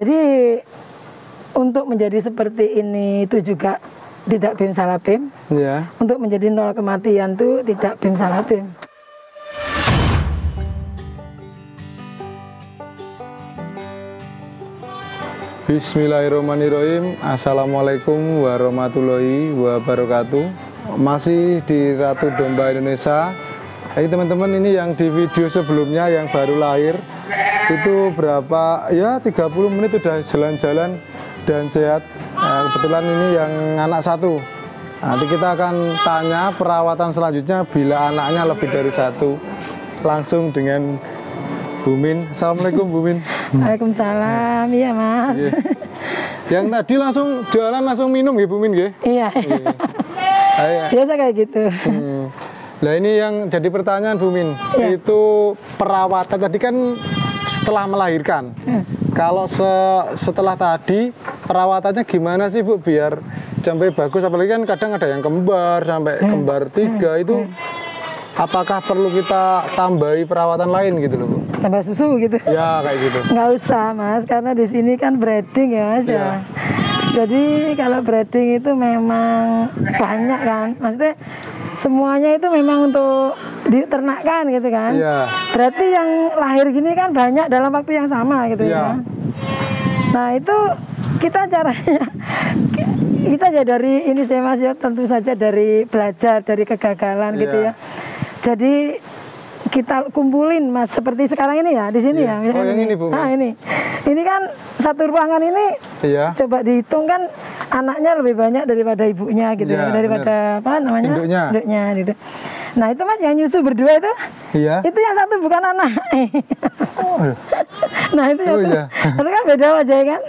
Jadi untuk menjadi seperti ini itu juga tidak bim salah bim. Ya. Untuk menjadi nol kematian itu tidak bim salah bim. Bismillahirrahmanirrahim. Assalamualaikum warahmatullahi wabarakatuh. Masih di Ratu Domba Indonesia. Teman-teman, ini yang di video sebelumnya yang baru lahir itu berapa ya, 30 menit udah jalan-jalan dan sehat. Kebetulan ini yang anak satu. Nanti kita akan tanya perawatan selanjutnya bila anaknya lebih dari satu, langsung dengan Bu Min. Assalamualaikum Bu Min. Waalaikumsalam. Iya Mas. Yang tadi langsung jalan langsung minum ya Bu Min ya? Iya. Biasa kayak gitu. Nah ini yang jadi pertanyaan Bu Min, itu perawatan tadi kan setelah melahirkan. Kalau setelah tadi perawatannya gimana sih Bu biar sampai bagus? Apalagi kan kadang ada yang kembar sampai kembar 3 itu. Apakah perlu kita tambahi perawatan lain gitu loh Bu? Tambah susu gitu? Ya kayak gitu. Nggak usah Mas, karena di sini kan breeding ya Mas ya. Jadi kalau breeding itu memang banyak kan, maksudnya semuanya itu memang untuk diternakkan gitu kan. Berarti yang lahir gini kan banyak dalam waktu yang sama gitu ya. Nah itu kita caranya, kita aja dari ini saya Mas ya, tentu saja dari belajar dari kegagalan gitu ya. Jadi kita kumpulin Mas seperti sekarang ini ya di sini ya. Oh yang ini Bu. Nah ini kan satu ruangan ini coba dihitung kan anaknya lebih banyak daripada ibunya gitu ya, daripada apa namanya induknya gitu. Nah itu Mas yang nyusu berdua itu, itu yang satu bukan anak. Nah itu itu kan beda aja kan.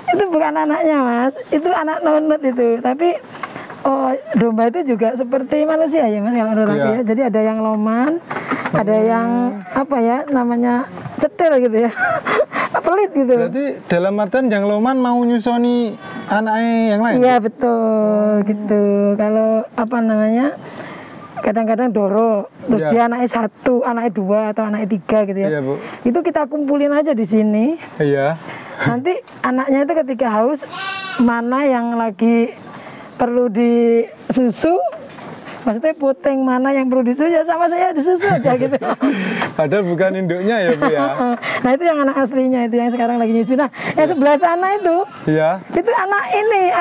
Itu bukan anaknya Mas, itu anak nunut itu. Tapi domba itu juga seperti manusia ya Mas kalau menurut aku ya. Jadi ada yang loman, ada yang apa ya namanya cetil gitu ya. Pelit gitu. Berarti dalam artian yang loman mau nyusoni anaknya yang lain? Iya betul gitu. Kalau apa namanya kadang-kadang doro, terus dia anaknya 1, anaknya 2 atau anaknya 3 gitu ya. Iya Bu. Itu kita kumpulin aja di sini. Nanti anaknya itu ketika haus mana yang lagi perlu disusu, maksudnya puting mana yang perlu disusu ya sama saya disusu aja gitu. Padahal bukan induknya ya Bu ya. Nah itu yang anak aslinya itu yang sekarang lagi nyusu. Nah yang sebelah sana itu, itu anak ini,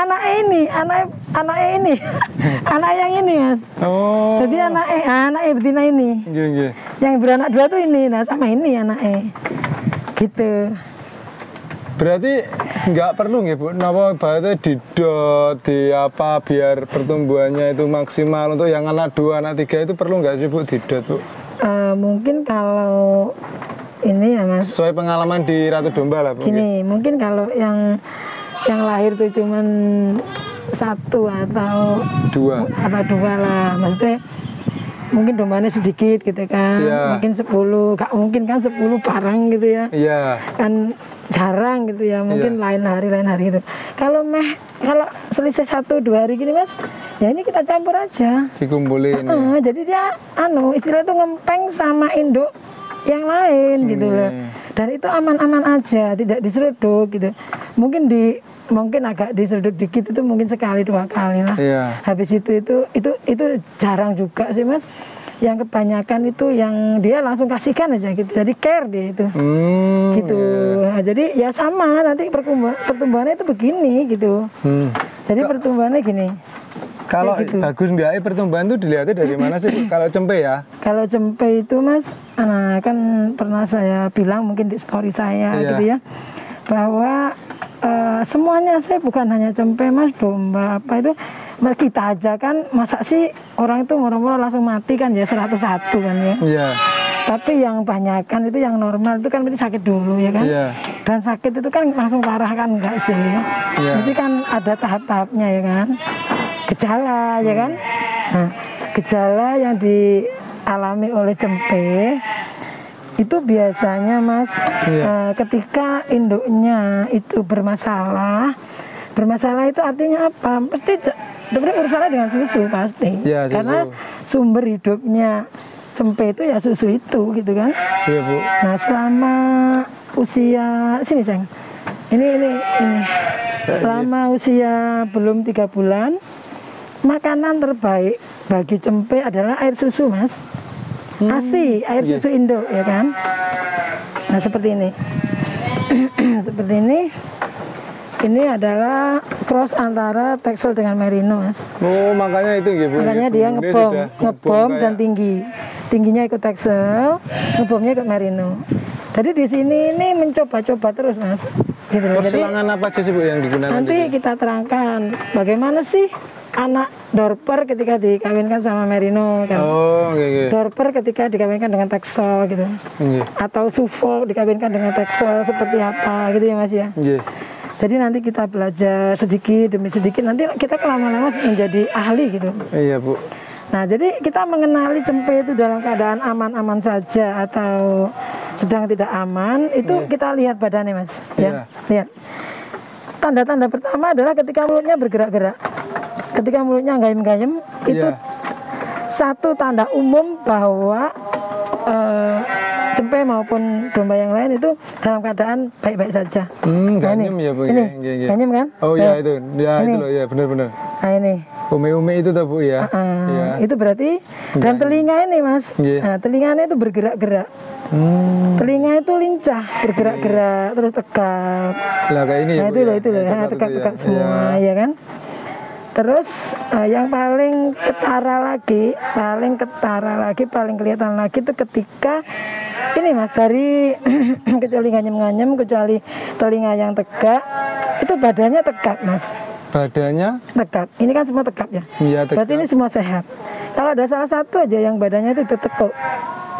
anak yang ini Mas. Jadi anak betina ini, yang beranak 2 tuh ini, nah sama ini anaknya, gitu. Berarti nggak perlu nggih Bu, napa berarti didot di apa biar pertumbuhannya itu maksimal. Untuk yang anak 2, anak 3 itu perlu nggak sih Bu didot Bu? Mungkin kalau ini ya Mas, sesuai pengalaman di Ratu Domba lah Bu. Gini, mungkin kalau yang lahir tuh cuman 1 atau 2 lah, maksudnya mungkin dombanya sedikit gitu kan, mungkin 10, gak mungkin kan 10 bareng gitu ya. Kan jarang gitu ya, mungkin lain hari itu. Kalau selisih 1-2 hari gini Mas, ya ini kita campur aja, dikumpulin. Jadi dia istilah itu ngempeng sama induk yang lain gitu loh. Dan itu aman-aman aja, tidak diseruduk gitu. Mungkin agak diseruduk dikit itu mungkin 1-2 kali lah. Habis itu jarang juga sih Mas. Yang kebanyakan itu yang dia langsung kasihkan aja gitu, jadi care dia itu, gitu. Nah, jadi ya sama nanti pertumbuhannya itu begini gitu. Jadi pertumbuhannya gini. Kalau gitu. Bagus enggak pertumbuhan itu dilihatnya dari mana sih? Kalau cempe ya? Kalau cempe itu Mas, kan pernah saya bilang mungkin di story saya gitu ya, bahwa semuanya saya bukan hanya cempe Mas, domba apa itu. Kita aja kan, masa sih orang itu murah-murah langsung mati kan ya 101 kan ya. Tapi yang banyakan itu yang normal itu kan berarti sakit dulu ya kan. Dan sakit itu kan langsung parah kan enggak sih. Jadi kan ada tahap-tahapnya ya kan. Gejala ya kan. Nah, gejala yang dialami oleh cempe itu biasanya Mas ketika induknya itu bermasalah itu artinya apa? Pasti urusannya dengan susu pasti. Susu. Karena sumber hidupnya cempe itu ya susu itu gitu kan. Bu. Nah selama usia sini sayang, Ini. Selama usia belum 3 bulan, makanan terbaik bagi cempe adalah air susu, Mas. ASI, air susu Indo, ya kan? Nah, seperti ini. Seperti ini. Ini adalah cross antara Texel dengan Merino, Mas. Oh, makanya itu gitu. Makanya dia ngebom dan tinggi. Tingginya ikut Texel, ngebomnya ikut Merino. Jadi di sini ini mencoba-coba terus, Mas. Gitu loh. Persilangan apa aja sih Bu yang digunakan? Nanti kita terangkan bagaimana sih anak Dorper ketika dikawinkan sama Merino kan. Oh, okay. Dorper ketika dikawinkan dengan Texel gitu. Atau Suffolk dikawinkan dengan Texel seperti apa gitu ya, Mas ya. Jadi nanti kita belajar sedikit demi sedikit, nanti kita lama-lama menjadi ahli gitu. Iya, Bu. Nah, jadi kita mengenali cempe itu dalam keadaan aman-aman saja atau sedang tidak aman, itu kita lihat badannya, Mas. Ya, lihat. Tanda-tanda pertama adalah ketika mulutnya bergerak-gerak. Ketika mulutnya gayem-gayem, itu satu tanda umum bahwa cempe maupun domba yang lain itu dalam keadaan baik-baik saja. Ganyem ya, Bu. Ini, ganyem kan? Oh iya, itu. Ya, itu loh, ya benar-benar. Nah, ini. Umi-umi itu tuh, Bu ya. Itu berarti, dan telinga ini, Mas. Nah, telinganya itu bergerak-gerak. Telinga itu lincah, bergerak-gerak, terus tegap. Lah kayak ini ya, nah, itu loh, tegap-tegap semua, ya kan? Terus yang paling ketara lagi, paling kelihatan lagi itu ketika ini, Mas, dari kecuali nganyem-nganyem, kecuali telinga yang tegak, itu badannya tegap, Mas. Badannya tegap. Ini kan semua tegap ya. Iya, tegap. Berarti ini semua sehat. Kalau ada salah satu aja yang badannya itu ditekuk,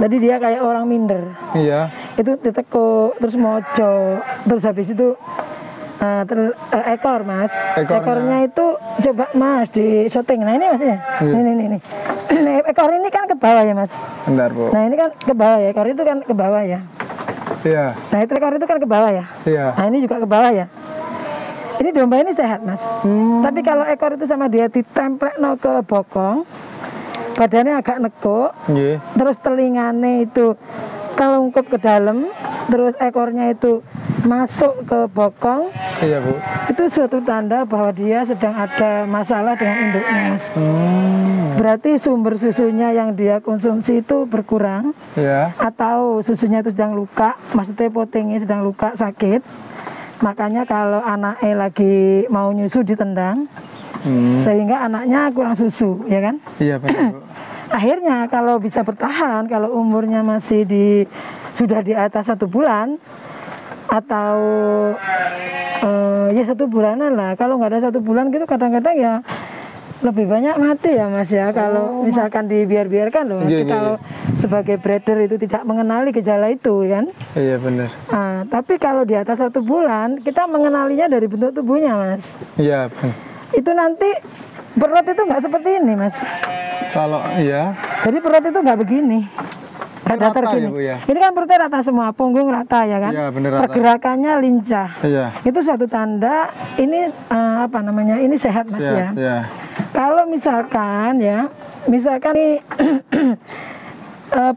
jadi dia kayak orang minder. Iya. Itu ditekuk, terus mojo, terus habis itu ekor, Mas. Ekornya itu coba, Mas, di syuting. Nah, ini Masnya. Ini. Ekor ini kan ke bawah ya, Mas. Bentar, Bu. Nah, ini kan ke bawah ya. Ekor itu kan ke bawah ya. Iya. Nah, itu ekor itu kan ke bawah ya. Iya. Nah, ini juga ke bawah ya. Ini domba ini sehat, Mas. Tapi kalau ekor itu sama dia ditemplekno ke bokong, badannya agak nekuk, terus telingane itu telungkup ke dalam, terus ekornya itu masuk ke bokong. Iya, Bu. Itu suatu tanda bahwa dia sedang ada masalah dengan induknya, Mas. Berarti sumber susunya yang dia konsumsi itu berkurang. Iya. Atau susunya itu sedang luka, maksudnya potingnya sedang luka, sakit. Makanya kalau anaknya lagi mau nyusu ditendang, sehingga anaknya kurang susu, ya kan? Iya, benar, Bu. Akhirnya kalau bisa bertahan, kalau umurnya masih sudah di atas 1 bulan, atau ya 1 bulanan lah. Kalau nggak ada 1 bulan gitu, kadang-kadang ya lebih banyak mati ya, Mas ya. Kalau misalkan dibiarkan loh, kalau sebagai breeder itu tidak mengenali gejala itu kan. Iya, benar. Nah, tapi kalau di atas 1 bulan kita mengenalinya dari bentuk tubuhnya, Mas. Iya, benar. Itu nanti perut itu nggak seperti ini, Mas. Kalau iya. Jadi perut itu nggak begini. Nggak datar gini. Ya, Bu, ya? Ini kan perutnya rata semua, punggung rata ya kan. Iya, benar, rata. Pergerakannya lincah. Iya. Itu suatu tanda ini apa namanya? Ini sehat, Mas ya. Iya. Kalau misalkan nih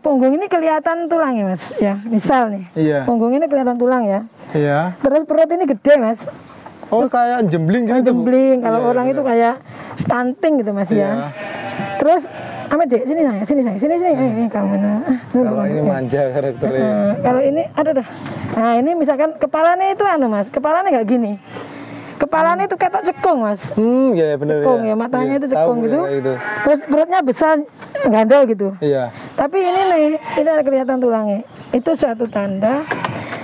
punggung ini kelihatan tulang ya, Mas ya. Misal nih, punggung ini kelihatan tulang ya. Iya. Terus perut ini gede, Mas. Oh, kayak jembling gitu. Jembling. Kalau orang itu kayak stunting gitu, Mas ya. Terus Dek, sini kamu. Kalau ini manja karakternya. Kalau ini dah. Nah, ini misalkan kepalanya itu Mas. Kepalanya nggak gini. Kepalanya itu ketok cekung, Mas. Iya, benar. Cekung ya, matanya itu cekung gitu. Terus perutnya besar, gandol gitu. Iya. Tapi ini ada kelihatan tulangnya. Itu suatu tanda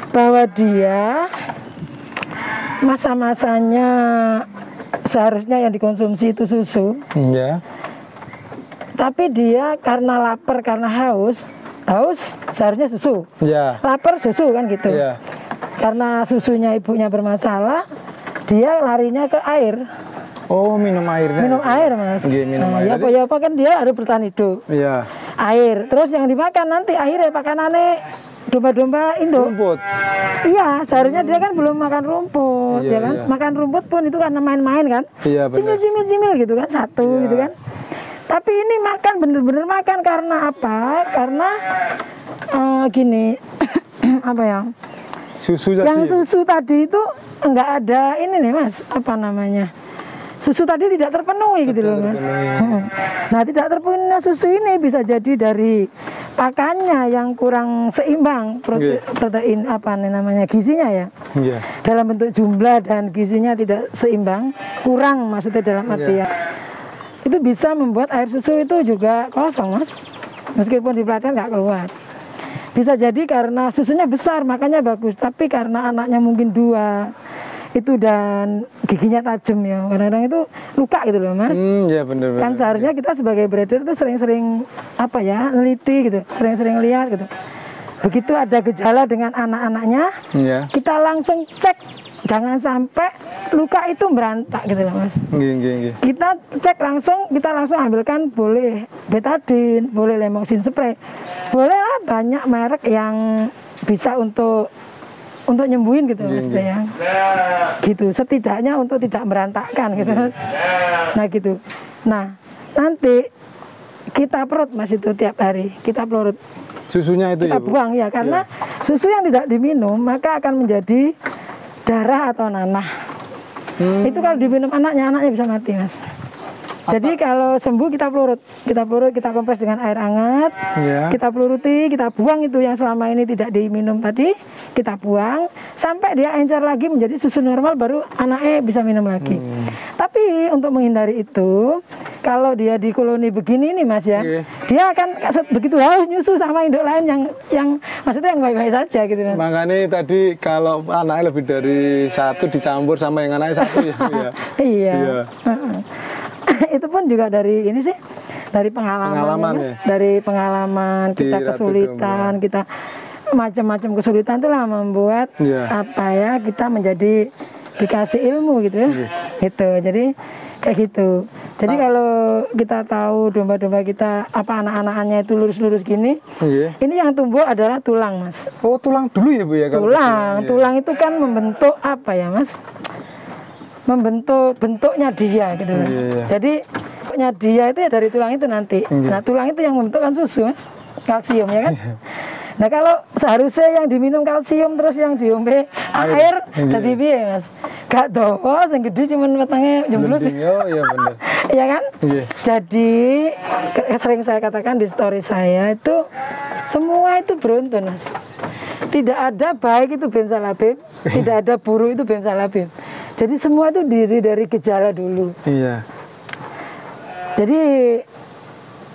bahwa dia masa-masanya seharusnya yang dikonsumsi itu susu. Iya. Tapi dia karena lapar, karena haus seharusnya susu. Iya. Lapar susu kan gitu. Iya. Karena susunya ibunya bermasalah, dia larinya ke air. Oh, minum airnya. Minum air, Mas. Minum air. Ya apa kan dia harus bertahan hidup. Iya. Air. Terus yang dimakan nanti akhirnya pakanannya domba-domba Indo. Rumput. Iya, seharusnya dia kan belum makan rumput, ya kan? Iya. Makan rumput pun itu karena main-main kan? Iya, benar. Cimil gitu kan, satu gitu kan. Tapi ini makan bener-bener makan karena apa? Karena gini, apa ya? Susu tadi. Yang susu tadi itu enggak ada ini nih Mas, apa namanya? Susu tadi tidak terpenuhi gitu loh Mas. Nah, tidak terpenuhi susu ini bisa jadi dari pakannya yang kurang seimbang, protein apa namanya, gizinya ya. Dalam bentuk jumlah dan gizinya tidak seimbang, kurang maksudnya dalam artian. Itu bisa membuat air susu itu juga kosong Mas. Meskipun di pelatihan nggak keluar. Bisa jadi karena susunya besar makanya bagus, tapi karena anaknya mungkin 2 itu dan giginya tajam ya, kadang-kadang itu luka gitu loh Mas. Ya benar-benar. Kan seharusnya kita sebagai breeder itu sering-sering apa ya, neliti gitu, sering-sering lihat gitu. Begitu ada gejala dengan anak-anaknya, kita langsung cek, jangan sampai luka itu berantak gitu loh Mas. Kita cek langsung, kita langsung ambilkan, boleh betadine, boleh lemoksin spray, boleh lah banyak merek yang bisa untuk nyembuhin gitu Mas ya. Gitu, setidaknya untuk tidak merantakkan gitu Mas. Nah gitu. Nah, nanti kita perut Mas itu tiap hari, kita perut. Susunya itu kita buang ya, karena susu yang tidak diminum maka akan menjadi darah atau nanah. Itu kalau diminum anaknya bisa mati Mas. Jadi kalau sembuh kita pelurut, kita kompres dengan air hangat, kita peluruti, kita buang itu yang selama ini tidak diminum tadi, kita buang sampai dia encer lagi menjadi susu normal, baru anaknya bisa minum lagi. Tapi untuk menghindari itu, kalau dia di koloni begini nih Mas ya, dia akan begitu haus nyusu sama induk lain yang maksudnya yang baik-baik saja gitu Mas. Makanya tadi kalau anaknya lebih dari 1 dicampur sama yang anaknya 1 ya. Iya. Itu pun juga dari ini sih, dari pengalaman ya? Dari pengalaman kita kesulitan, kita macam-macam kesulitan itulah membuat apa ya, kita menjadi dikasih ilmu gitu ya. Gitu. Jadi kayak gitu. Jadi kalau kita tahu domba-domba kita apa anak-anaknya itu lurus-lurus gini, ini yang tumbuh adalah tulang Mas. Oh, tulang dulu ya Bu ya? Tulang itu kan membentuk apa ya Mas? Membentuk bentuknya dia gitu loh. Jadi bentuknya dia itu ya dari tulang itu nanti. Nah, tulang itu yang membentukkan susu Mas, kalsium ya kan. Nah, kalau seharusnya yang diminum kalsium terus yang diombe air jadi piye Mas? Gak dowo sing gede cuman wetenge jemblus. Iya bener. Iya kan? Jadi sering saya katakan di story saya itu semua itu beruntun Mas. Tidak ada baik itu bemsalabim, tidak ada buruk itu bemsalabim. Jadi semua itu diri dari gejala dulu. Iya. Jadi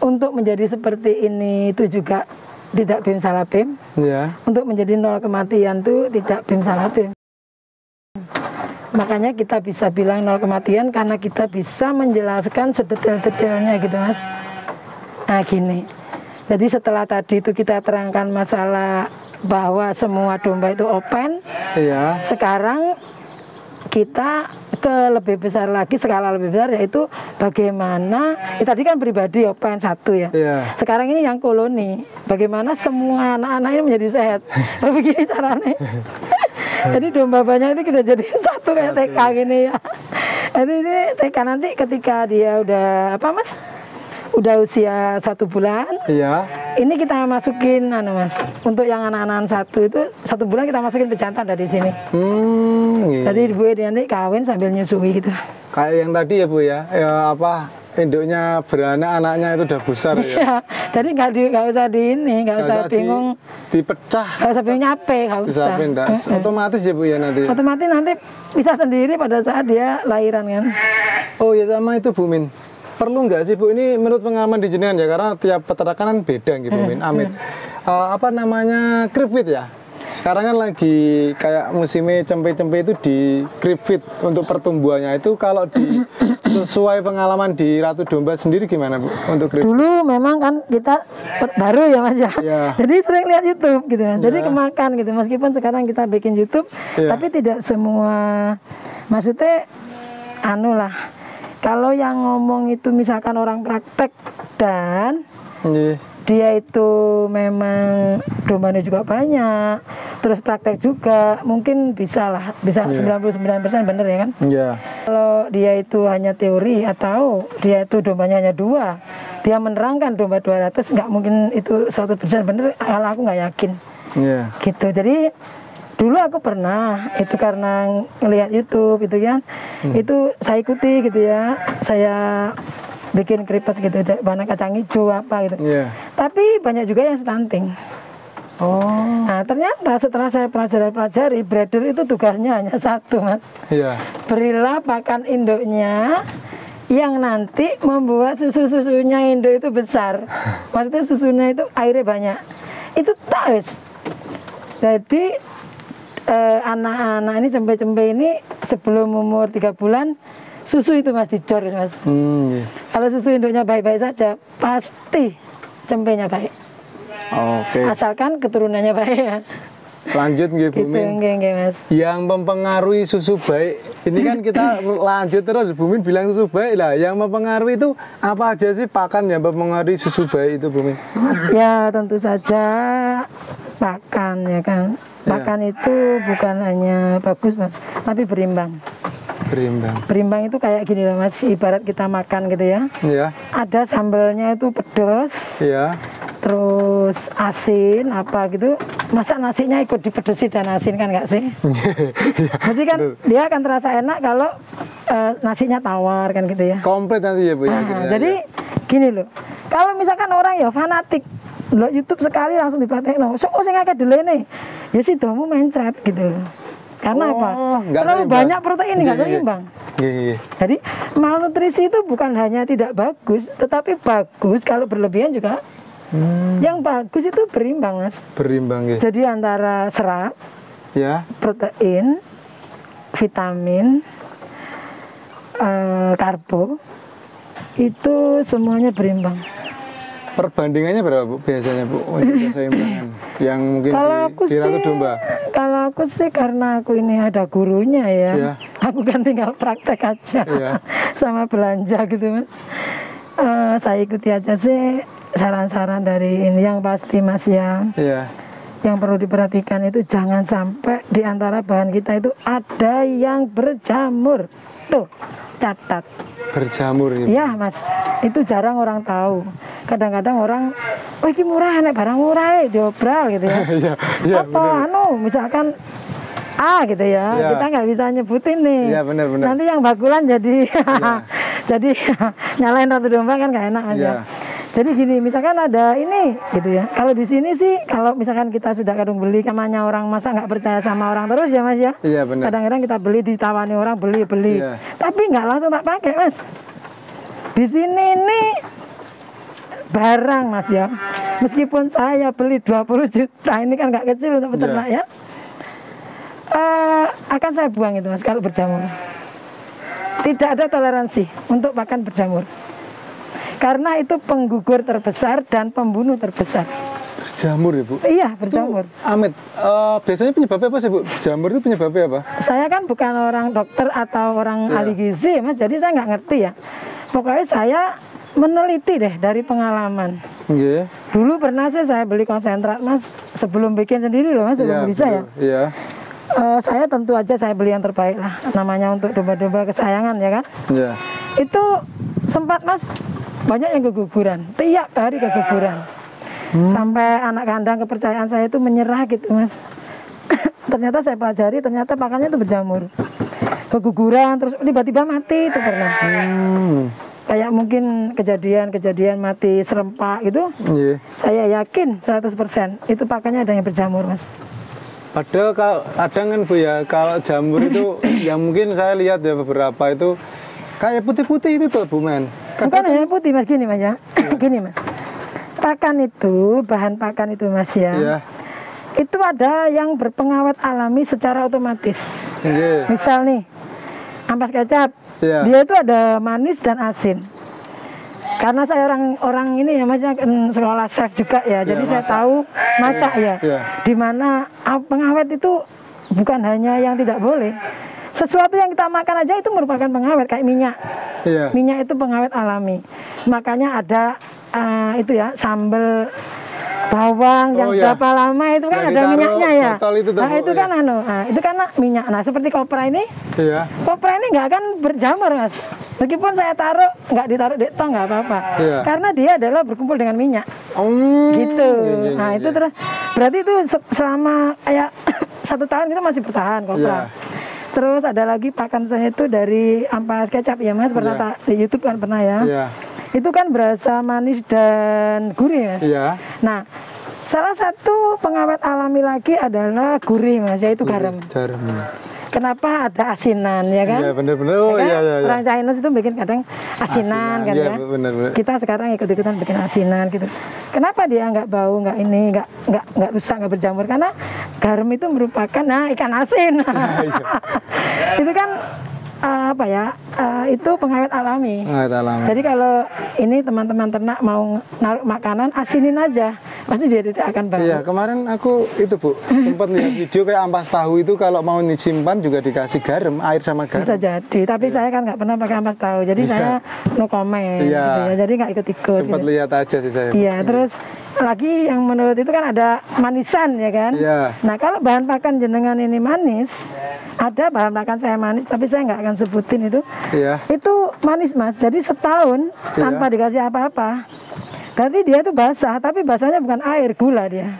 untuk menjadi seperti ini itu juga tidak bimsalabim. Iya. Untuk menjadi 0 kematian itu tidak bimsalabim. Makanya kita bisa bilang 0 kematian karena kita bisa menjelaskan sedetail-detailnya gitu Mas. Nah gini. Jadi setelah tadi itu kita terangkan masalah bahwa semua domba itu open. Iya. Sekarang kita ke lebih besar lagi, skala lebih besar, yaitu bagaimana tadi kan pribadi open 1 ya. Sekarang ini yang koloni, bagaimana semua anak-anak ini menjadi sehat. Begini caranya. Jadi domba banyak itu kita jadi 1 kayak TK gini ya. Jadi ini TK nanti ketika dia udah apa Mas? Udah usia 1 bulan. Ini kita masukin Mas. Untuk yang anak-anak 1 itu 1 bulan kita masukin pejantan dari sini. Jadi ibu nanti kawin sambil nyusui gitu. Kayak yang tadi ya Bu ya. Ya apa, induknya beranak, anaknya itu udah besar ya. Jadi nggak usah nggak usah bingung dipecah. Nggak usah bingung nyape, nggak usah. Otomatis ya Bu ya nanti. Otomatis nanti bisa sendiri pada saat dia lahiran kan. Oh ya sama itu Bu Min. Perlu nggak sih Bu, ini menurut pengalaman di jenengan ya, karena tiap peternakan beda gitu Min, Amit. Apa namanya, crib feed ya? Sekarang kan lagi kayak musimnya cempe-cempe itu di crib feed untuk pertumbuhannya itu. Kalau sesuai pengalaman di Ratu Domba sendiri gimana Bu untuk crib? Dulu memang kan kita baru ya Mas ya. Jadi sering lihat YouTube gitu kan. Jadi kemakan gitu, meskipun sekarang kita bikin YouTube, tapi tidak semua, maksudnya lah. Kalau yang ngomong itu misalkan orang praktek dan dia itu memang dombanya juga banyak, terus praktek juga, mungkin bisa 99% bener ya kan. Kalau dia itu hanya teori atau dia itu dombanya hanya 2, dia menerangkan domba 200, nggak mungkin itu 100% bener, kalau aku nggak yakin. Gitu. Jadi Dulu aku pernah, itu karena ngelihat YouTube itu kan, itu saya ikuti gitu ya, saya bikin keripik gitu, warna kacang hijau apa gitu. Tapi banyak juga yang stunting. Nah ternyata setelah saya pelajari, breeder itu tugasnya hanya satu, Mas. Berilah pakan induknya yang nanti membuat susunya induk itu besar. Maksudnya susunya itu airnya banyak. Itu tak wis. Jadi anak-anak ini cempe-cempe ini sebelum umur 3 bulan susu itu Mas dicor, Mas. Kalau susu induknya baik-baik saja, pasti cempenya baik. Asalkan keturunannya baik ya. Lanjut nggih Bu Min. Mas. Yang mempengaruhi susu baik, ini kan kita lanjut terus, Bu Min bilang susu baik lah. Yang mempengaruhi itu apa aja sih pakan yang mempengaruhi susu baik itu Bu Min? Ya tentu saja pakan ya kan. Pakan itu bukan hanya bagus Mas, tapi berimbang. Berimbang itu kayak gini loh Mas, ibarat kita makan gitu ya. Ada sambalnya itu pedas. Terus asin apa gitu, masa nasinya ikut dipedesi dan asin kan nggak sih? Jadi kan dia akan terasa enak kalau nasinya tawar kan gitu ya. Komplit nanti ya Bu ya. Jadi gini loh, kalau misalkan orang ya fanatik lo YouTube sekali langsung dipraktek no, so sing akeh delene ya sih domu mencret gitu loh. Karena apa? Terlalu banyak protein nggak seimbang. Jadi malnutrisi itu bukan hanya tidak bagus, tetapi bagus kalau berlebihan juga. Yang bagus itu berimbang Mas. Berimbang ya. Jadi antara serat, protein, vitamin, karbo itu semuanya berimbang. Perbandingannya berapa Bu biasanya Bu untuk keseimbangan yang mungkin di Ratu Domba? Kalau aku sih karena aku ini ada gurunya ya, aku kan tinggal praktek aja sama belanja gitu Mas. Saya ikuti aja sih saran-saran dari ini yang pasti Mas ya. Yang perlu diperhatikan itu jangan sampai di antara bahan kita itu ada yang berjamur. Tuh, catat. Berjamur ya? Iya Mas, itu jarang orang tahu. Kadang-kadang orang, oh ini murah, nek barang murah diobral gitu ya. Apa misalkan A gitu ya, kita nggak bisa nyebutin nih. Nanti yang bakulan jadi jadi nyalain Ratu Domba kan nggak enak aja. Jadi gini, misalkan ada ini gitu ya. Kalau di sini sih, kalau misalkan kita sudah kadung beli, namanya orang masa nggak percaya sama orang terus ya Mas ya. Kadang-kadang kita beli ditawani orang beli. Tapi nggak langsung tak pakai Mas. Di sini ini barang Mas ya. Meskipun saya beli 20 juta, ini kan nggak kecil untuk peternak ya. Akan saya buang itu Mas kalau berjamur. Tidak ada toleransi untuk pakan berjamur. Karena itu penggugur terbesar dan pembunuh terbesar. Berjamur ya Bu? Iya berjamur. Amit, biasanya penyebabnya apa sih Bu? Jamur itu penyebabnya apa? Saya kan bukan orang dokter atau orang ahli gizi Mas, jadi saya nggak ngerti ya. Pokoknya saya meneliti deh dari pengalaman. Dulu pernah sih saya beli konsentrat Mas, sebelum bikin sendiri loh Mas, sebelum bisa ya. Saya tentu aja saya beli yang terbaik lah, namanya untuk domba-domba kesayangan ya kan. Itu sempat Mas banyak yang keguguran, tiap hari keguguran. Sampai anak kandang kepercayaan saya itu menyerah gitu Mas. Ternyata saya pelajari, ternyata pakannya itu berjamur. Keguguran, terus tiba-tiba mati itu pernah. Kayak mungkin kejadian mati serempak gitu. Saya yakin 100% itu pakannya ada yang berjamur Mas. Padahal kadang kan Bu ya, kalau jamur itu yang mungkin saya lihat ya beberapa itu kayak putih-putih itu tuh Bu Men. Bukan hanya putih Mas, gini Mas ya. Gini Mas, pakan itu, bahan pakan itu Mas ya, itu ada yang berpengawet alami secara otomatis. Misal nih ampas kecap, dia itu ada manis dan asin. Karena saya orang ini ya Mas ya, sekolah chef juga ya, jadi saya tahu masak ya. Dimana pengawet itu bukan hanya yang tidak boleh, sesuatu yang kita makan aja itu merupakan pengawet, kayak minyak. Minyak itu pengawet alami. Makanya ada itu ya, sambal bawang yang berapa lama itu kan ada minyaknya ya. Itu kan itu kan minyak. Nah seperti kopra ini, kopra ini nggak akan berjamur Mas. Meskipun saya taruh, nggak ditaruh di tong nggak apa-apa. Karena dia adalah berkumpul dengan minyak. Gitu. Nah itu berarti itu selama kayak 1 tahun itu masih bertahan kopra. Terus ada lagi pakan saya itu dari ampas kecap ya Mas, pernah di YouTube kan pernah ya. Itu kan berasa manis dan gurih Mas. Nah, salah satu pengawet alami lagi adalah gurih Mas, yaitu garam. Kenapa ada asinan ya kan? Iya benar-benar. Oh ya kan? iya. Orang Chinese itu bikin kadang asinan kan ya. Bener. Kita sekarang ikut-ikutan bikin asinan gitu. Kenapa dia nggak bau, nggak ini, nggak rusak, nggak berjamur? Karena garam itu merupakan ikan asin. Itu kan apa ya? Itu pengawet alami. Jadi kalau ini teman-teman ternak mau naruh makanan, asinin aja, pasti dia tidak akan bau. Iya, kemarin aku itu Bu, sempat lihat video kayak ampas tahu itu kalau mau disimpan juga dikasih garam, air sama garam. Bisa jadi, tapi saya kan nggak pernah pakai ampas tahu, jadi saya no comment, gitu ya. Jadi nggak ikut-ikut. Sempat gitu. lihat aja sih saya. Iya, terus lagi yang menurut itu kan ada manisan ya kan. Nah kalau bahan pakan jenengan ini manis, ada bahan pakan saya manis, tapi saya nggak akan sebutin itu. Itu manis Mas, jadi setahun tanpa dikasih apa-apa. Berarti dia itu basah, tapi basahnya bukan air, gula dia.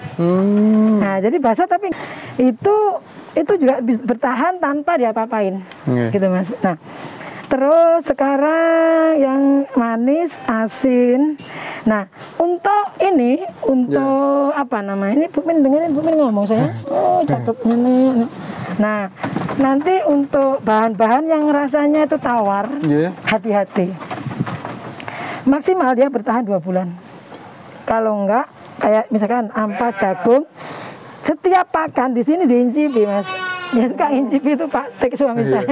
Nah, jadi basah tapi itu juga bertahan tanpa diapa-apain, gitu Mas. Nah, terus sekarang yang manis, asin. Nah, untuk ini, apa namanya? Ini Bu Min dengerin Bu Min ngomong saya. Oh, catatnya nih. Nah, nanti untuk bahan-bahan yang rasanya itu tawar, hati-hati. Maksimal dia bertahan 2 bulan. Kalau enggak, kayak misalkan ampas jagung, setiap pakan di sini diincipi Mas. Ya suka incipi itu Pak Tek suami saya.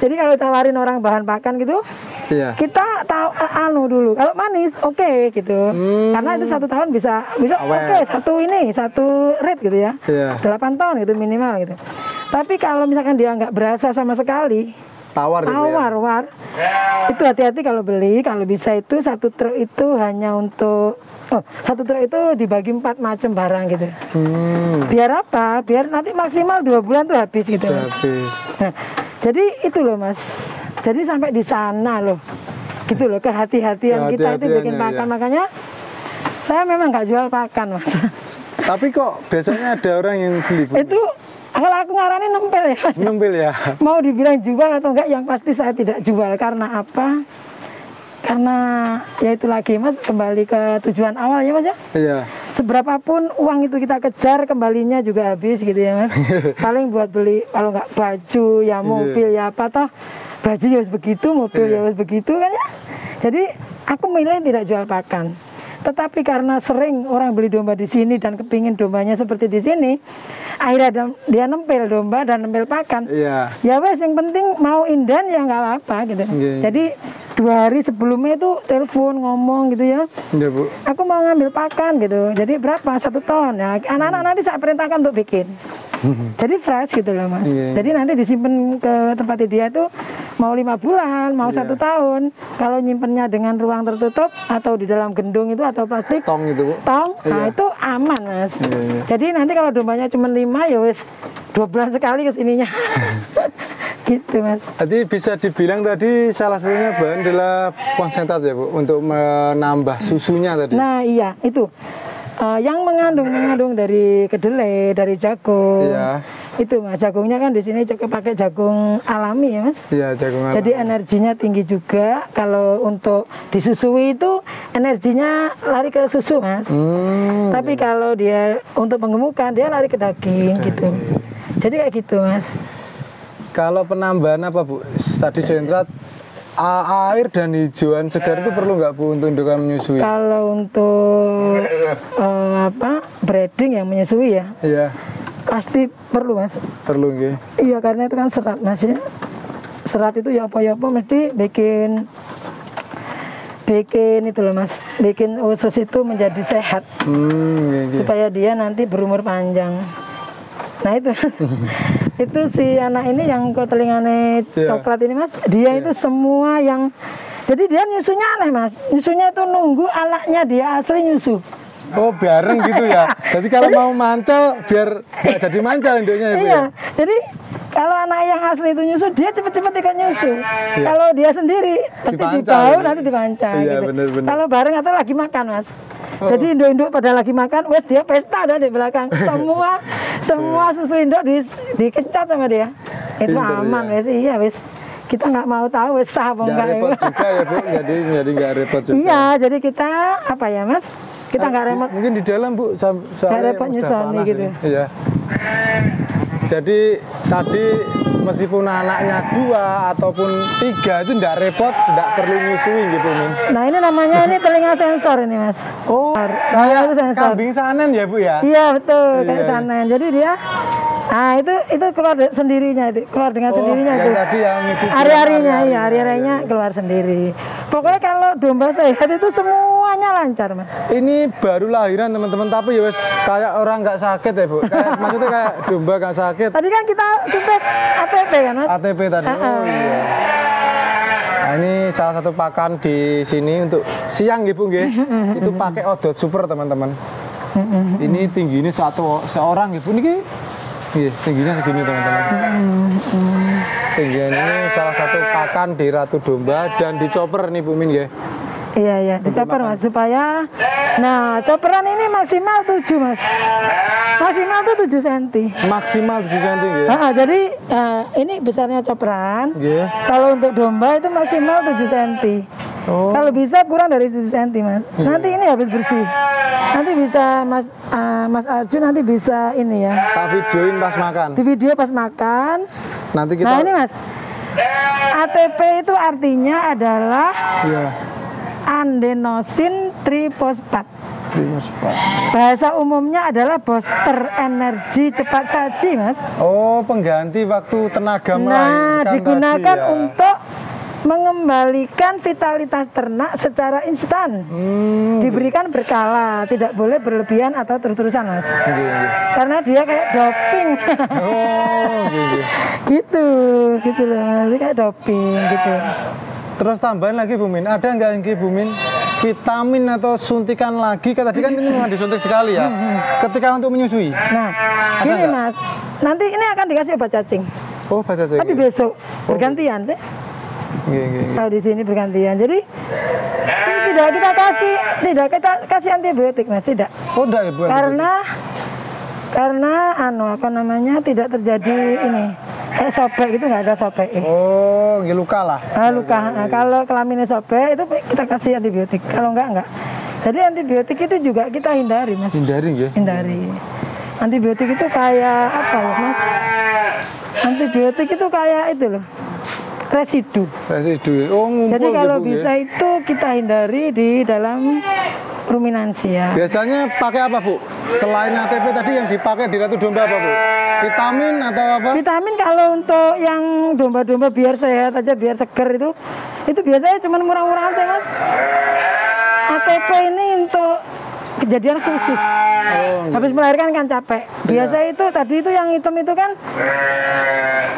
Jadi kalau tawarin orang bahan pakan gitu, kita tahu dulu. Kalau manis, oke gitu. Karena itu 1 tahun bisa oke, satu rate gitu ya. 8 ton gitu minimal gitu. Tapi kalau misalkan dia nggak berasa sama sekali, tawar itu hati-hati kalau beli. Kalau bisa itu 1 truk itu hanya untuk 1 truk itu dibagi 4 macam barang gitu. Biar apa? Biar nanti maksimal 2 bulan tuh habis gitu Mas. Nah, jadi itu loh Mas. Jadi sampai di sana loh. Gitu loh kehati-hatian kita itu bikin pakan. Makanya saya memang nggak jual pakan Mas. Tapi kok biasanya ada orang yang beli Bu? Itu kalau aku ngarani nempel ya. Nempel ya. Mau dibilang jual atau enggak, yang pasti saya tidak jual. Karena apa? Karena ya itu lagi Mas, kembali ke tujuan awal ya Mas ya. Seberapapun uang itu kita kejar, kembalinya juga habis gitu ya Mas. Paling buat beli, kalau nggak baju ya mobil ya apa toh. Baju ya harus begitu, mobil ya harus begitu kan ya. Jadi aku milih tidak jual pakan. Tetapi karena sering orang beli domba di sini dan kepingin dombanya seperti di sini, akhirnya dia nempel domba dan nempel pakan. Ya wes, yang penting mau inden ya nggak apa-apa gitu. Jadi 2 hari sebelumnya itu telepon ngomong gitu ya. Bu. Aku mau ngambil pakan gitu. Jadi berapa? 1 ton. Ya, anak-anak nanti saya perintahkan untuk bikin. Jadi fresh gitu loh Mas. Jadi nanti disimpan ke tempat dia itu mau 5 bulan, mau 1 tahun. Kalau nyimpennya dengan ruang tertutup atau di dalam gendung itu atau plastik, tong itu Bu. Nah itu aman Mas. Jadi nanti kalau dombanya cuma 5 ya wes 2 bulan sekali kesininya. Gitu Mas. Jadi bisa dibilang tadi salah satunya bahan adalah konsentrat ya Bu, untuk menambah susunya tadi. Nah iya itu. Yang mengandung dari kedelai, dari jagung. Itu Mas, jagungnya kan di sini juga pakai jagung alami ya Mas. Jagung alami. Jadi energinya tinggi juga. Kalau untuk disusui itu energinya lari ke susu Mas. Tapi kalau dia untuk penggemukan dia lari ke daging gitu. Jadi kayak gitu Mas. Kalau penambahan apa Bu? Tadi sentrat, air dan hijauan segar itu perlu nggak Bu untuk indukan menyusui? Kalau untuk breeding yang menyusui ya, pasti perlu Mas. Perlu nggih? Iya, karena itu kan serat Mas ya. Serat itu ya apa mesti bikin itu loh Mas, bikin usus itu menjadi sehat, supaya dia nanti berumur panjang. Nah itu itu si anak ini yang kok telingane coklat ini Mas, dia itu semua yang, jadi dia nyusunya aneh Mas, nyusunya itu nunggu anaknya dia asli nyusu. Oh bareng gitu ya. Jadi kalau mau mancal biar nggak jadi mancal induknya ya. Iya. Jadi kalau anak yang asli itu nyusu, dia cepet-cepet ikut nyusu. Kalau dia sendiri pasti di bawah nanti dipancal. Gitu. Kalau bareng atau lagi makan Mas. Jadi induk-induk pada lagi makan, wes dia pesta ada di belakang. Semua susu induk dikencot sama dia. Itu aman wes, iya wes. Kita nggak mau tahu wes sah apa enggak. Repot juga ya Bu, jadi nggak repot juga. Iya, jadi kita apa ya Mas? Kita nggak repot. Mungkin di dalam Bu, nggak repot nyusoni gitu. Iya. Jadi tadi meskipun anaknya 2 ataupun 3 itu nggak repot, nggak perlu nyusui gitu Min. Nah ini namanya ini telinga sensor ini Mas. Oh, kayak kambing sanen ya Bu ya? Iya betul, kayak sanen. Jadi dia, nah itu keluar sendirinya, keluar dengan sendirinya yang itu. Tadi yang hari-harinya, iya hari-harinya keluar sendiri. Pokoknya kalau domba sehat itu semuanya lancar Mas. Ini baru lahiran teman-teman, tapi ya wes kayak orang nggak sakit ya Bu. Maksudnya kayak domba nggak sakit. Tadi kan kita suntik ATP kan Mas? ATP tadi. Oh iya. Nah, ini salah satu pakan di sini untuk siang gitu nggih. Itu pakai odot super teman-teman. Ini tingginya seorang gitu nih. Iya, tingginya segini teman-teman. Tingginya ini salah satu pakan di Ratu Domba dan dicoper nih Bu Min ya. Iya, dicoper Mas supaya. Nah, coperan ini maksimal 7 Mas. Maksimal tuh 7 cm. Maksimal 7 cm ya. Jadi ini besarnya coperan. Yeah. Kalau untuk domba itu maksimal 7 cm. Oh. Kalau bisa kurang dari 7 cm Mas. Nanti ini habis bersih. Nanti bisa Mas Arjun nanti bisa ini ya. Tak videoin pas makan. Di video pas makan. Nanti kita. Nah ini Mas. ATP itu artinya adalah adenosin trifosfat. Bahasa umumnya adalah booster energi cepat saji Mas. Oh, pengganti waktu tenaga melahirkan. Nah, digunakan untuk mengembalikan vitalitas ternak secara instan. Diberikan berkala, tidak boleh berlebihan atau terus-terusan Mas. Karena dia kayak doping. Oh, gitu loh Mas, kayak doping gitu. Terus tambahan lagi Bu Min, ada nggak yang Bu Min vitamin atau suntikan lagi? Tadi kan ini memang disuntik sekali ya. Ketika untuk menyusui. Nah, gini Mas, nanti ini akan dikasih obat cacing. Oh, obat cacing. Tapi besok bergantian sih. Kalau di sini bergantian. Jadi tidak kita kasih antibiotik Mas, tidak. Oh, enggak ya Bu. Karena tidak terjadi ini. Kayak sobek itu nggak ada sobek. Oh, luka lah. Luka. Nah, kalau kelaminnya sobek itu kita kasih antibiotik. Kalau enggak. Jadi antibiotik itu juga kita hindari Mas. Hindari. Antibiotik itu kayak apa ya Mas? Antibiotik itu kayak itu loh. Residu. Oh, ngumpul. Jadi kalau bisa itu kita hindari di dalam ruminansi ya. Biasanya pakai apa Bu? Selain ATP tadi yang dipakai di Ratu Domba apa Bu? Vitamin atau apa? Vitamin kalau untuk yang domba-domba biar sehat aja, biar seger itu biasanya cuma murah-murahan sih Mas. ATP ini untuk kejadian khusus. Habis melahirkan kan capek. Biasa itu tadi itu yang hitam itu kan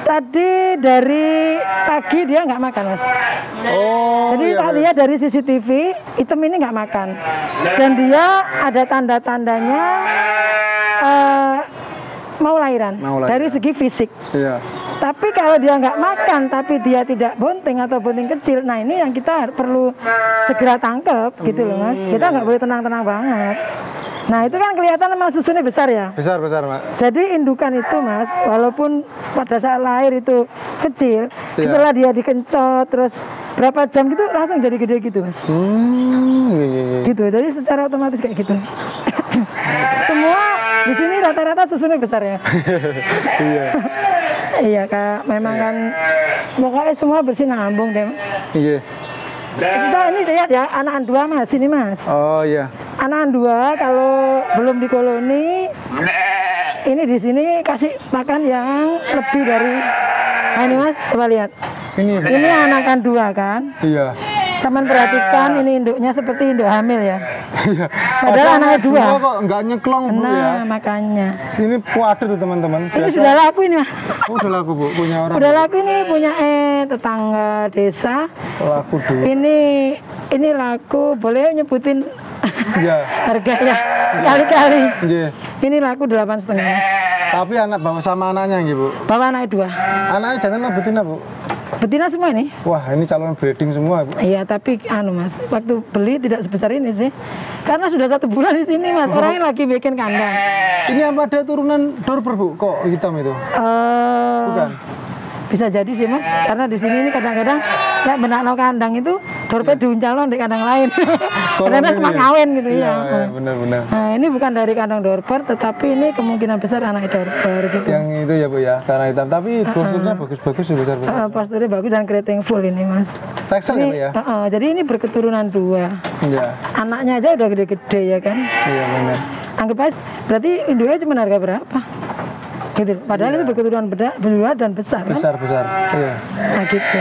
tadi dari pagi dia nggak makan Mas. Jadi dia dari CCTV hitam ini nggak makan. Dan dia ada tanda-tandanya mau lahiran dari segi fisik. Tapi kalau dia nggak makan tapi dia tidak bunting atau bunting kecil, nah ini yang kita perlu segera tangkep gitu loh Mas. Kita nggak boleh tenang-tenang banget. Nah itu kan kelihatan memang susunya besar ya. Besar Mas. Jadi indukan itu Mas, walaupun pada saat lahir itu kecil, setelah dia dikencot terus berapa jam gitu langsung jadi gede gitu Mas. Gitu. Jadi secara otomatis kayak gitu. Semua di sini rata-rata susunya besar ya. Iya Kak, memang kan pokoknya semua bersinambung deh Mas. Kita ini lihat ya, anak-anak 2 Mas, sini Mas. Oh iya. Anak-anak 2 kalau belum di koloni, ini di sini kasih makan yang lebih dari. Nah ini Mas, coba lihat. Ini anakan 2 kan? Iya. Cuman perhatikan ini induknya seperti induk hamil ya. Padahal anaknya 2. Kok nggak nyeklong Bu ya? Nah makanya. Sini puade tuh teman-teman. Ini sudah laku ini Mas. Oh, udah laku Bu, punya orang. Udah laku ini punya tetangga desa. Laku dulu. Ini laku, boleh nyebutin harganya sekali-kali. Ini laku 8,5 Mas. Tapi anak bawa sama anaknya Bu? Bawa anaknya 2. Anaknya jangan betina Bu? Betina semua ini. Wah, ini calon breeding semua, Bu. Iya, tapi Mas, waktu beli tidak sebesar ini sih. Karena sudah 1 bulan di sini, Mas. Orangnya lagi bikin kandang. Ini apa ada turunan Dorper, Bu? Kok hitam itu? Bukan. Bisa jadi sih, Mas. Karena di sini ini kadang-kadang ya benakno kandang itu Dorper diuncalno di kandang lain. Karena sempat ngawin gitu ya. Iya, benar-benar. Nah, ini bukan dari kandang Dorper, tetapi ini kemungkinan besar anak Dorper gitu. Yang itu ya, Bu ya, karena hitam. Tapi posturnya bagus-bagus ya, besar-besar. Posturnya bagus dan keriting full ini, Mas. Texel ya, Bu ya? Jadi ini berketurunan 2. Iya. Anaknya aja udah gede-gede ya kan? Iya, benar. Anggap aja, berarti induknya cuma harga berapa? Gitu. Padahal itu berketurunan berdua dan besar kan? Besar, iya. Nah gitu.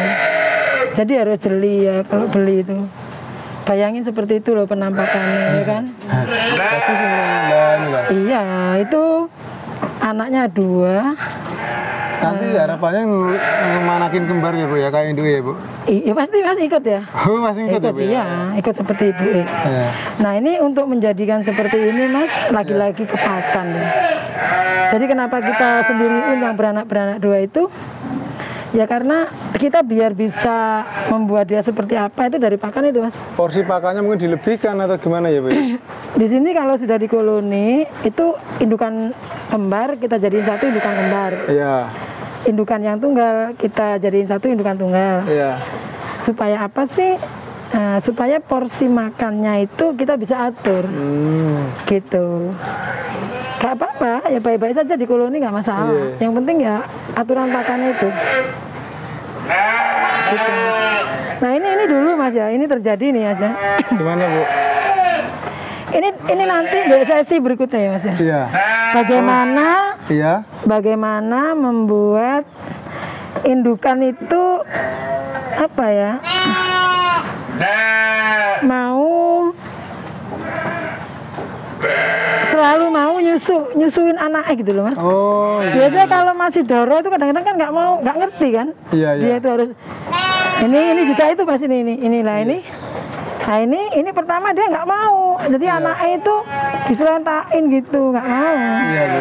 Jadi harus jeli ya kalau beli itu. Bayangin seperti itu loh penampakannya ya kan? Bagus ini. Iya, itu anaknya 2. Nanti harapannya memanakin kembar ya, Bu ya, kayak induk ya, Bu? Iya, pasti masih ikut ya? Oh, masih ikut ya, Bu? Iya, ikut seperti ibu. Iya. Nah, ini untuk menjadikan seperti ini, Mas, lagi-lagi kepakan. Jadi kenapa kita sendiriin yang beranak-beranak 2 itu? Ya karena kita biar bisa membuat dia seperti apa itu dari pakan itu, Mas. Porsi pakannya mungkin dilebihkan atau gimana ya, Bu? Di sini kalau sudah di koloni itu indukan kembar kita jadiin 1 indukan kembar. Iya. Indukan yang tunggal kita jadiin 1 indukan tunggal. Iya. Supaya apa sih? Supaya porsi makannya itu kita bisa atur. Gitu. Gak apa-apa, ya baik-baik saja di koloni nggak masalah. Yang penting ya aturan pakannya itu. Gitu. Nah ini dulu Mas ya, ini terjadi nih Mas ya. Gimana, Bu? Ini nanti di sesi berikutnya ya Mas ya. Iya. Bagaimana membuat indukan itu apa ya? Selalu mau nyusuin anaknya gitu loh Mas. Oh, iya. Biasanya kalau masih doro itu kadang-kadang kan nggak ngerti kan. Iya. Dia itu harus ini juga itu Mas inilah ini. Nah ini pertama dia nggak mau. Jadi anaknya itu diselentain gitu, nggak mau. Iya, Bu.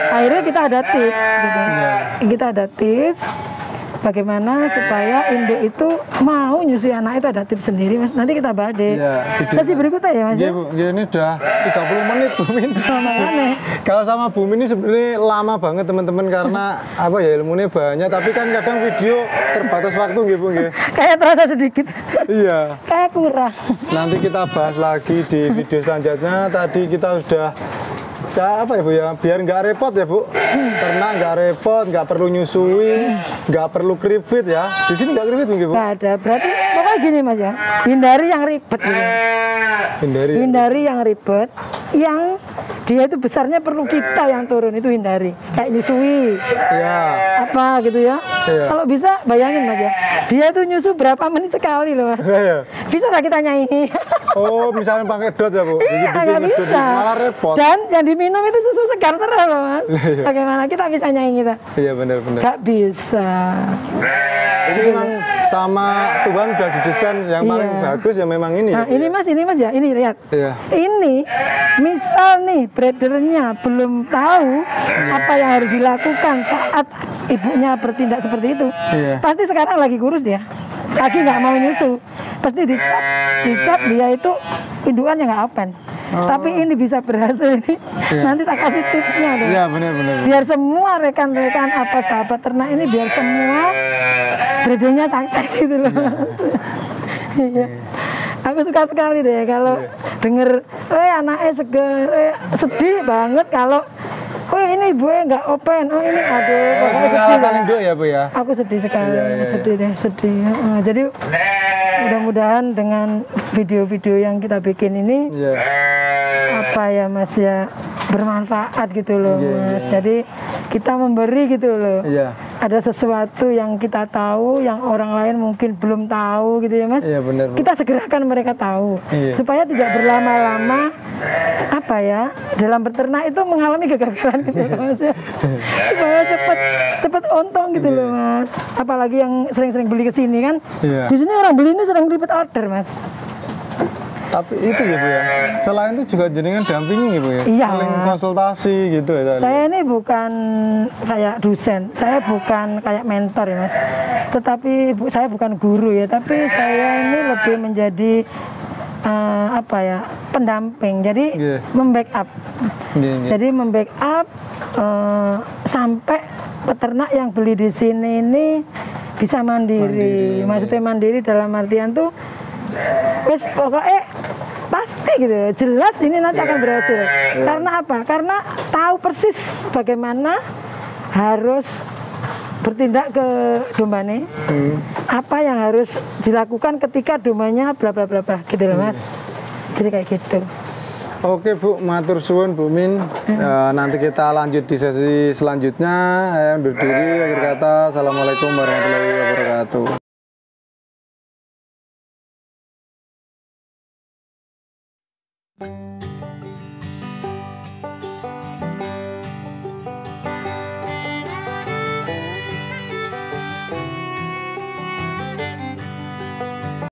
Akhirnya kita ada tips gitu. Kita ada tips bagaimana supaya induk itu mau nyusui anak itu, ada tips sendiri Mas. Nanti kita bahas deh. Sesi berikutnya ya Mas. Iya, Bu. Ya, ini udah 30 menit Bu Min. Kalau sama Bu Min ini sebenarnya lama banget teman-teman karena apa ya, ilmunya banyak, tapi kan kadang video terbatas waktu gitu, Bu. Kayak terasa sedikit. Iya. Kayak kurang. Nanti kita bahas lagi di video selanjutnya. Tadi kita sudah apa ya Bu ya, biar nggak repot ya Bu, ternak nggak repot, nggak perlu nyusui, nggak perlu keripit ya. Di sini nggak keripit Bu? Nggak ada, berarti pokoknya gini Mas ya, hindari yang ribet gitu. Hindari yang ribet, yang dia itu besarnya perlu kita yang turun itu hindari, kayak nyusui, apa gitu ya. Kalau bisa bayangin Mas ya, dia itu nyusu berapa menit sekali loh Mas. Bisa nggak kita nyanyi? Oh, misalnya pakai dot ya Bu? Iya, nggak bisa. Malah repot. Dan yang diminum itu susu segar terus loh Mas. Bagaimana kita bisa nyanyi kita? Iya benar-benar. Nggak bisa. Ini memang sama Tuhan udah didesain yang paling bagus ya memang ini. Nah, ini Mas ya, ini lihat. Iya. Ini misal nih breedernya belum tahu apa yang harus dilakukan saat ibunya bertindak seperti itu. Pasti sekarang lagi kurus dia. Lagi nggak mau nyusu. Pasti dicap dia itu indukannya nggak open. Tapi ini bisa berhasil ini. Nanti tak kasih tipsnya deh. Iya benar. Biar semua rekan-rekan apa sahabat ternak ini biar semua breedingnya sukses gitu loh. Iya. Aku suka sekali deh kalau denger, anaknya seger, sedih banget kalau ini ibunya nggak open, ini aduh, pokoknya sedih induk ya Bu ya? Aku sedih sekali, sedih. Jadi mudah-mudahan dengan video-video yang kita bikin ini, apa ya Mas ya, bermanfaat gitu loh Mas. Jadi kita memberi gitu loh. Ada sesuatu yang kita tahu, yang orang lain mungkin belum tahu gitu ya Mas. Benar. Kita segerakan mereka tahu, supaya tidak berlama-lama apa ya dalam beternak itu mengalami kegagalan gitu loh Mas ya. Supaya cepat untung gitu loh Mas. Apalagi yang sering-sering beli ke sini kan. Di sini orang beli ini sering repeat order Mas. Tapi itu ya Bu ya, selain itu juga jenengan dampingi ya Bu ya? Iya. Saling konsultasi gitu ya? Saya ini bukan kayak dosen, saya bukan kayak mentor ya Mas. Tetapi saya bukan guru ya, tapi saya ini lebih menjadi apa ya, pendamping. Jadi membackup. Jadi membackup sampai peternak yang beli di sini ini bisa mandiri. Maksudnya mandiri dalam artian tuh wis pokoknya pasti gitu, jelas ini nanti akan berhasil. Karena apa? Karena tahu persis bagaimana harus bertindak ke dombanya, apa yang harus dilakukan ketika dombanya bla bla bla bla gitu loh Mas. Jadi kayak gitu. Oke Bu, matur suwun Bu Min. Nanti kita lanjut di sesi selanjutnya. Saya undur diri, akhir kata assalamualaikum warahmatullahi wabarakatuh.